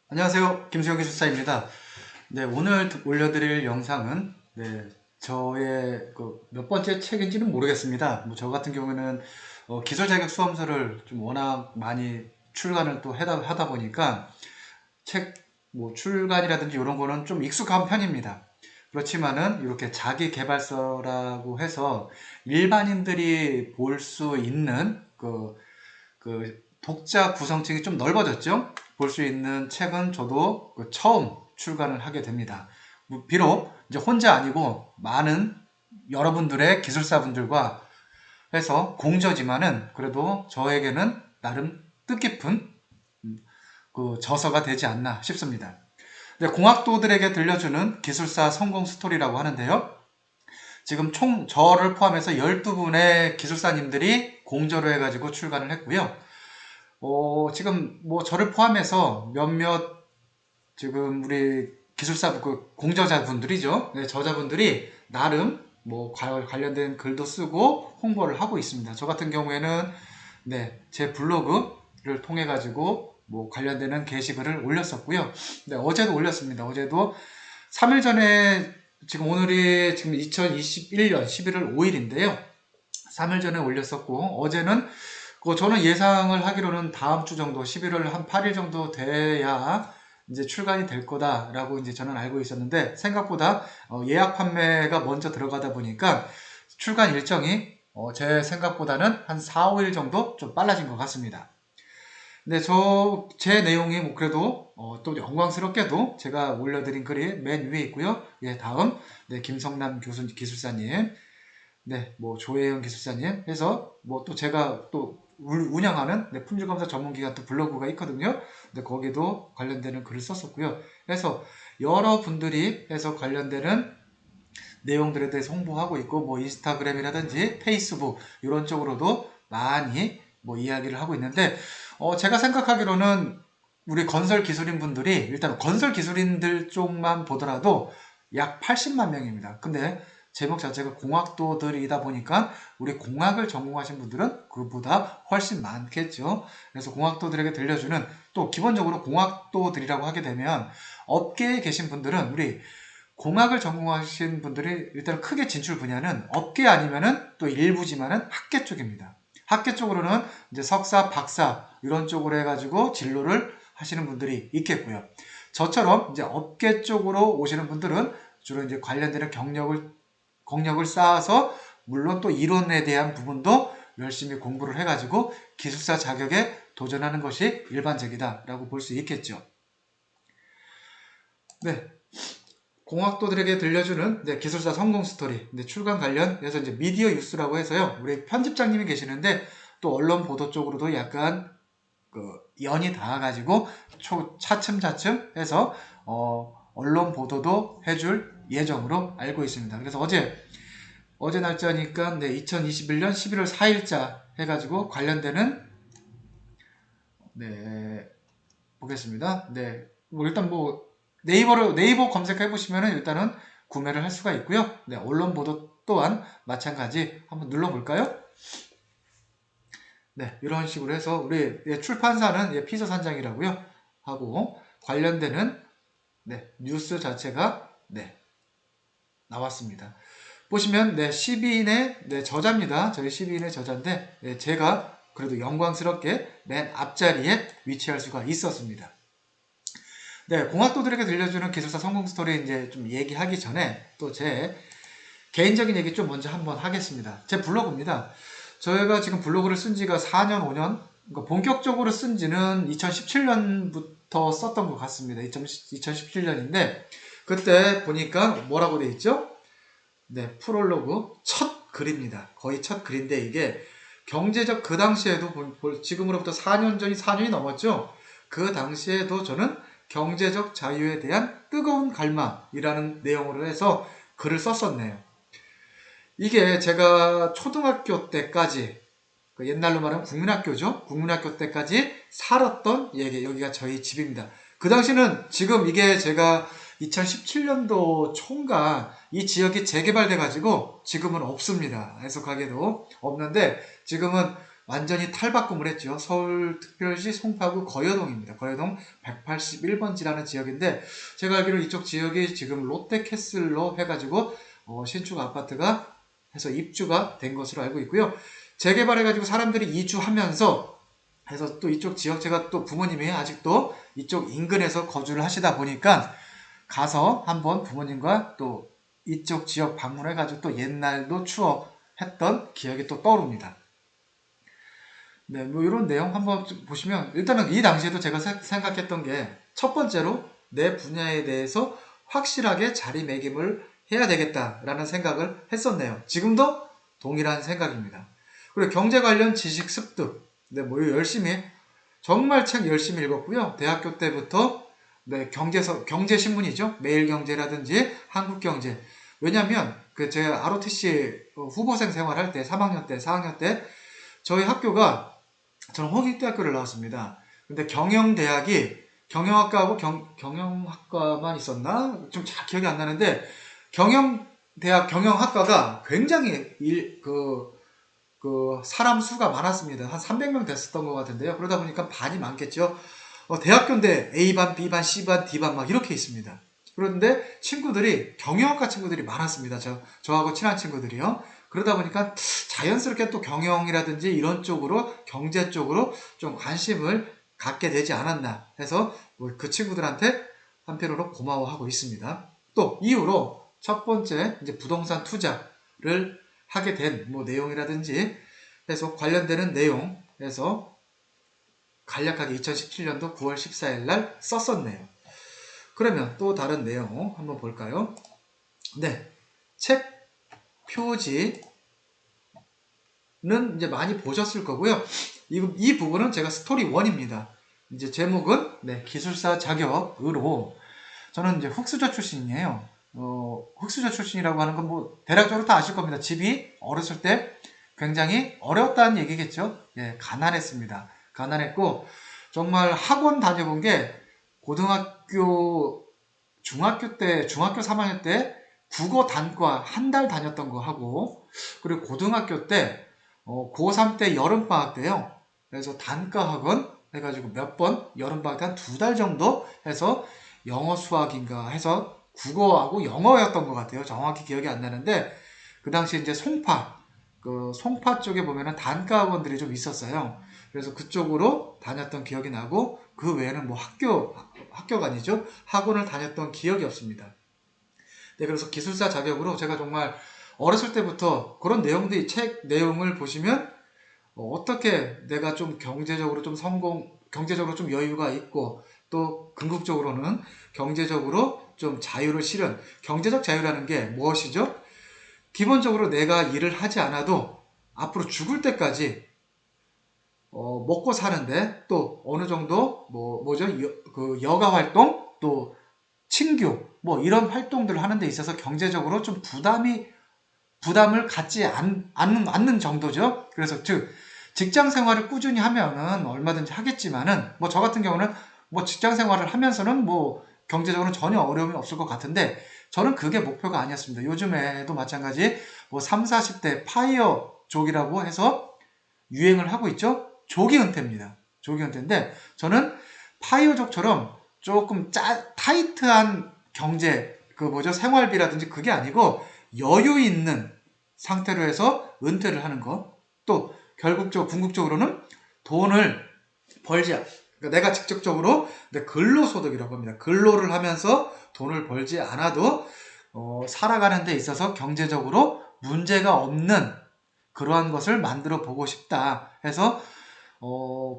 안녕하세요. 김수영 기술사입니다. 네, 오늘 올려드릴 영상은 저의 몇 번째 책인지는 모르겠습니다. 저 같은 경우에는 기술 자격 수험서를 좀 워낙 많이 출간을 또 하다 보니까 책 출간이라든지 이런 거는 좀 익숙한 편입니다. 그렇지만은 이렇게 자기 개발서라고 해서 일반인들이 볼 수 있는 독자 구성층이 좀 넓어졌죠. 볼 수 있는 책은 저도 처음 출간을 하게 됩니다. 비록 이제 혼자 아니고 많은 여러분들의 기술사분들과 해서 공저지만은 그래도 저에게는 나름 뜻깊은 저서가 되지 않나 싶습니다. 네, 공학도들에게 들려주는 기술사 성공 스토리라고 하는데요. 지금 총 저를 포함해서 12분의 기술사님들이 공저로 해가지고 출간을 했고요. 지금 저를 포함해서 몇몇 지금 우리 기술사 공저자분들이죠. 네, 저자분들이 나름 관련된 글도 쓰고 홍보를 하고 있습니다. 저 같은 경우에는 제 블로그를 통해 가지고 관련되는 게시글을 올렸었고요. 네, 어제도 올렸습니다. 어제도 3일 전에 지금 오늘이 지금 2021년 11월 5일인데요. 3일 전에 올렸었고 어제는 저는 예상을 하기로는 다음 주 정도 11월 한 8일 정도 돼야 이제 출간이 될 거다라고 이제 저는 알고 있었는데 생각보다 예약 판매가 먼저 들어가다 보니까 출간 일정이 제 생각보다는 한 4, 5일 정도 좀 빨라진 것 같습니다. 근데 제 내용이 그래도 또 영광스럽게도 제가 올려드린 글이 맨 위에 있고요. 예, 다음 김성남 기술사님, 조혜영 기술사님 해서 또 제가 또 운영하는 품질검사 전문기관 또 블로그가 있거든요. 근데 거기도 관련되는 글을 썼었고요. 그래서 여러분들이 해서 관련되는 내용들에 대해서 홍보하고 있고 인스타그램이라든지 페이스북 이런 쪽으로도 많이 이야기를 하고 있는데 제가 생각하기로는 우리 건설 기술인 분들이 일단 건설 기술인들 쪽만 보더라도 약 80만 명입니다. 근데 제목 자체가 공학도들이다 보니까 우리 공학을 전공하신 분들은 그보다 훨씬 많겠죠. 그래서 공학도들에게 들려주는 또 기본적으로 공학도들이라고 하게 되면 업계에 계신 분들은 우리 공학을 전공하신 분들이 일단 크게 진출 분야는 업계 아니면은 또 일부지만은 학계 쪽입니다. 학계 쪽으로는 이제 석사, 박사 이런 쪽으로 해가지고 진로를 하시는 분들이 있겠고요. 저처럼 이제 업계 쪽으로 오시는 분들은 주로 이제 관련되는 경력을 쌓아서 물론 또 이론에 대한 부분도 열심히 공부를 해가지고 기술사 자격에 도전하는 것이 일반적이다라고 볼 수 있겠죠. 네. 공학도들에게 들려주는 기술사 성공 스토리 출간 관련해서 이제 미디어 뉴스라고 해서요. 우리 편집장님이 계시는데 또 언론 보도 쪽으로도 약간 연이 닿아가지고 차츰차츰 해서 언론 보도도 해줄 예정으로 알고 있습니다. 그래서 어제 날짜니까 2021년 11월 4일자 해가지고 관련되는 보겠습니다. 일단 네이버 검색해 보시면은 일단은 구매를 할 수가 있고요. 언론 보도 또한 마찬가지 한번 눌러볼까요? 이런 식으로 해서 우리 출판사는 피서산장이라고요. 하고 관련되는 뉴스 자체가 나왔습니다. 보시면 12인의 저자입니다. 저희 12인의 저자인데 제가 그래도 영광스럽게 맨 앞자리에 위치할 수가 있었습니다. 공학도들에게 들려주는 기술사 성공 스토리 이제 좀 얘기하기 전에 또 제 개인적인 얘기 좀 먼저 한번 하겠습니다. 제 블로그입니다. 저희가 지금 블로그를 쓴 지가 4년, 5년, 그러니까 본격적으로 쓴 지는 2017년부터 썼던 것 같습니다. 2017년인데, 그때 보니까 뭐라고 돼 있죠? 프롤로그 첫 글입니다. 거의 첫 글인데 이게 경제적 그 당시에도 지금으로부터 4년이 넘었죠? 그 당시에도 저는 경제적 자유에 대한 뜨거운 갈망이라는 내용으로 해서 글을 썼었네요. 이게 제가 초등학교 때까지 옛날로 말하면 국민학교죠. 국민학교 때까지 살았던 여기가 저희 집입니다. 그 당시는 지금 이게 제가 2017년도 초인가 이 지역이 재개발돼 가지고 지금은 없습니다. 해석하게도 없는데 지금은 완전히 탈바꿈을 했죠. 서울특별시 송파구 거여동입니다. 거여동 181번지라는 지역인데 제가 알기로 이쪽 지역이 지금 롯데캐슬로 해가지고 신축 아파트가 해서 입주가 된 것으로 알고 있고요. 재개발해가지고 사람들이 이주하면서 해서 또 이쪽 지역 제가 또 부모님이 아직도 이쪽 인근에서 거주를 하시다 보니까 가서 한번 부모님과 또 이쪽 지역 방문해가지고 또 옛날도 추억했던 기억이 또 떠오릅니다. 네, 뭐 이런 내용 한번 보시면 일단은 이 당시에도 제가 생각했던 게 첫 번째로 내 분야에 대해서 확실하게 자리매김을 해야 되겠다라는 생각을 했었네요. 지금도 동일한 생각입니다. 그리고 경제 관련 지식 습득, 네, 뭐 열심히 정말 책 열심히 읽었고요. 대학교 때부터 네, 경제신문이죠. 매일경제라든지 한국경제. 왜냐면 그 제가 ROTC 후보생 생활할 때 3학년 때, 4학년 때 저희 학교가 저는 홍익대학교를 나왔습니다. 근데 경영대학이 경영학과하고 경영학과만 있었나? 좀 잘 기억이 안 나는데 경영대학 경영학과가 굉장히 사람 수가 많았습니다. 한 300명 됐었던 것 같은데요. 그러다 보니까 반이 많겠죠. 대학교인데 A반, B반, C반, D반 막 이렇게 있습니다. 그런데 친구들이 경영학과 친구들이 많았습니다. 저하고 친한 친구들이요. 그러다 보니까 자연스럽게 또 경영이라든지 이런 쪽으로 경제 쪽으로 좀 관심을 갖게 되지 않았나 해서 그 친구들한테 한편으로 고마워하고 있습니다. 또 이후로 첫 번째 이제 부동산 투자를 하게 된 뭐 내용이라든지 해서 관련되는 내용 해서 간략하게 2017년도 9월 14일 날 썼었네요. 그러면 또 다른 내용 한번 볼까요? 네, 책 표지는 이제 많이 보셨을 거고요. 이 부분은 제가 스토리 1입니다. 이제 제목은 네, 기술사 자격으로 저는 이제 흑수저 출신이에요. 흑수저 출신이라고 하는 건 뭐 대략적으로 다 아실 겁니다. 집이 어렸을 때 굉장히 어려웠다는 얘기겠죠. 예, 가난했습니다. 가난했고 정말 학원 다녀본 게 고등학교, 중학교 3학년 때 국어 단과 한 달 다녔던 거 하고 그리고 고등학교 때 고3 때 여름방학 때요. 그래서 단과 학원 해가지고 몇 번 여름방학 때 한 2달 정도 해서 영어 수학인가 해서 국어하고 영어였던 것 같아요. 정확히 기억이 안 나는데 그 당시 이제 송파 쪽에 보면은 단과 학원들이 좀 있었어요. 그래서 그쪽으로 다녔던 기억이 나고 그 외에는 뭐 학교가 아니죠. 학원을 다녔던 기억이 없습니다. 네, 그래서 기술사 자격으로 제가 정말 어렸을 때부터 그런 내용들이 책 내용을 보시면 어떻게 내가 좀 경제적으로 좀 여유가 있고 또 궁극적으로는 경제적으로 좀 자유를 실은 경제적 자유라는 게 무엇이죠? 기본적으로 내가 일을 하지 않아도 앞으로 죽을 때까지 먹고 사는데 또 어느 정도 여가 활동 또 친교 뭐 이런 활동들을 하는 데 있어서 경제적으로 좀 부담을 갖지 않는 정도죠. 그래서 즉 직장 생활을 꾸준히 하면은 얼마든지 하겠지만은 뭐 저 같은 경우는 뭐 직장 생활을 하면서는 뭐 경제적으로는 전혀 어려움이 없을 것 같은데 저는 그게 목표가 아니었습니다. 요즘에도 마찬가지 뭐 3, 40대 파이어족이라고 해서 유행을 하고 있죠. 조기 은퇴입니다. 조기 은퇴인데 저는 파이어족처럼 조금 타이트한 경제 생활비라든지 그게 아니고 여유 있는 상태로 해서 은퇴를 하는 거. 또 궁극적으로는 돈을 그러니까 내가 직접적으로 근로소득이라고 합니다. 근로를 하면서 돈을 벌지 않아도 살아가는 데 있어서 경제적으로 문제가 없는 그러한 것을 만들어 보고 싶다 해서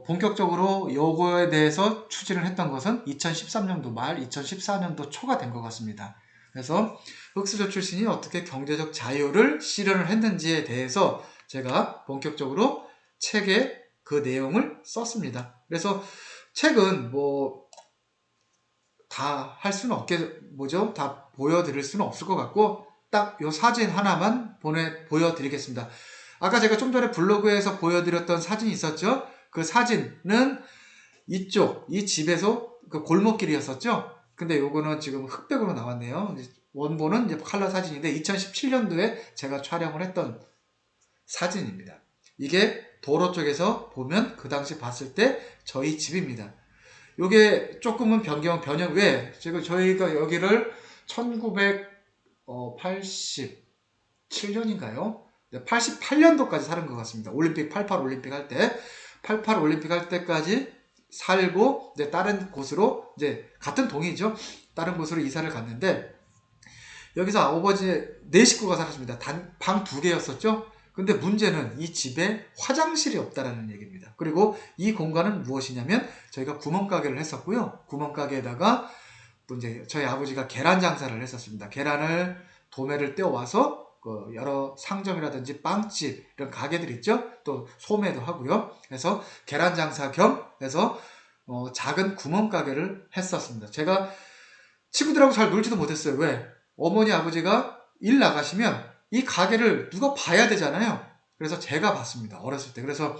본격적으로 요거에 대해서 추진을 했던 것은 2013년도 말 2014년도 초가 된 것 같습니다. 그래서 흑수저 출신이 어떻게 경제적 자유를 실현을 했는지에 대해서 제가 본격적으로 책에 그 내용을 썼습니다. 그래서 책은 뭐 다 할 수는 다 보여드릴 수는 없을 것 같고 딱 요 사진 하나만 보여드리겠습니다. 아까 제가 좀 전에 블로그에서 보여드렸던 사진이 있었죠? 그 사진은 이 집에서 그 골목길이었었죠? 근데 요거는 지금 흑백으로 나왔네요. 원본은 이제 컬러 사진인데 2017년도에 제가 촬영을 했던 사진입니다. 이게 도로 쪽에서 보면 그 당시 봤을 때 저희 집입니다. 요게 조금은 변형 왜 지금 저희가 여기를 1987년인가요? 88년도까지 사는 것 같습니다. 올림픽 88 올림픽 할 때 88 올림픽 할 때까지 살고 이제 다른 곳으로 이제 같은 동이죠. 다른 곳으로 이사를 갔는데 여기서 아버지 4식구가 살았습니다. 방 2개였었죠. 근데 문제는 이 집에 화장실이 없다라는 얘기입니다. 그리고 이 공간은 무엇이냐면 저희가 구멍가게를 했었고요. 구멍가게에다가 또 이제 저희 아버지가 계란 장사를 했었습니다. 계란을 도매를 떼어와서 그 여러 상점이라든지 빵집 이런 가게들 있죠. 또 소매도 하고요. 그래서 계란 장사 겸 해서 작은 구멍가게를 했었습니다. 제가 친구들하고 잘 놀지도 못했어요. 왜? 어머니 아버지가 일 나가시면 이 가게를 누가 봐야 되잖아요. 그래서 제가 봤습니다. 어렸을 때. 그래서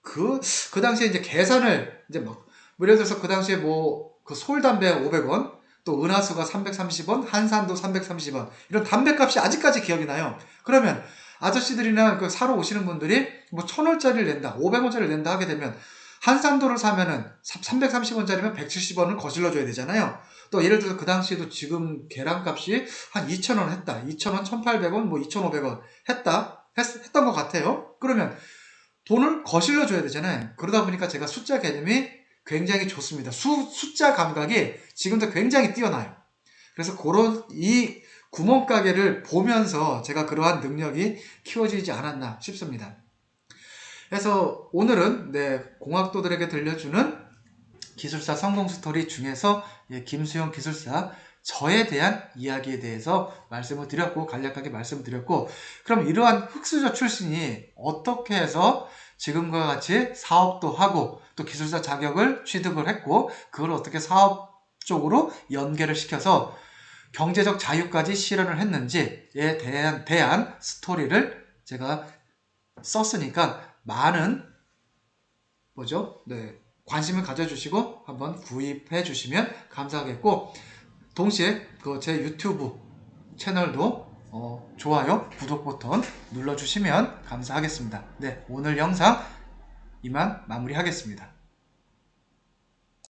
그 당시에 이제 계산을 이제 막 예를 들어서 그 당시에 뭐 그 솔담배 500원, 또 은하수가 330원, 한산도 330원 이런 담배값이 아직까지 기억이 나요. 그러면 아저씨들이나 그 사러 오시는 분들이 뭐 1000원짜리를 낸다, 500원짜리를 낸다 하게 되면 한산도를 사면은 330원짜리면 170원을 거슬러 줘야 되잖아요. 또 예를 들어서 그 당시에도 지금 계란값이 한 2,000원 했다. 2,000원, 1,800원, 뭐 2,500원 했던 것 같아요. 그러면 돈을 거실러 줘야 되잖아요. 그러다 보니까 제가 숫자 개념이 굉장히 좋습니다. 숫자 감각이 지금도 굉장히 뛰어나요. 그래서 이 구멍가게를 보면서 제가 그러한 능력이 키워지지 않았나 싶습니다. 그래서 오늘은 공학도들에게 들려주는 기술사 성공 스토리 중에서 김수영 기술사 저에 대한 이야기에 대해서 말씀을 드렸고 간략하게 말씀을 드렸고, 그럼 이러한 흑수저 출신이 어떻게 해서 지금과 같이 사업도 하고 또 기술사 자격을 취득을 했고 그걸 어떻게 사업 쪽으로 연계를 시켜서 경제적 자유까지 실현을 했는지에 대한 스토리를 제가 썼으니까 많은 관심을 가져주시고 한번 구입해 주시면 감사하겠고, 동시에 제 유튜브 채널도 좋아요, 구독 버튼 눌러주시면 감사하겠습니다. 오늘 영상 이만 마무리하겠습니다.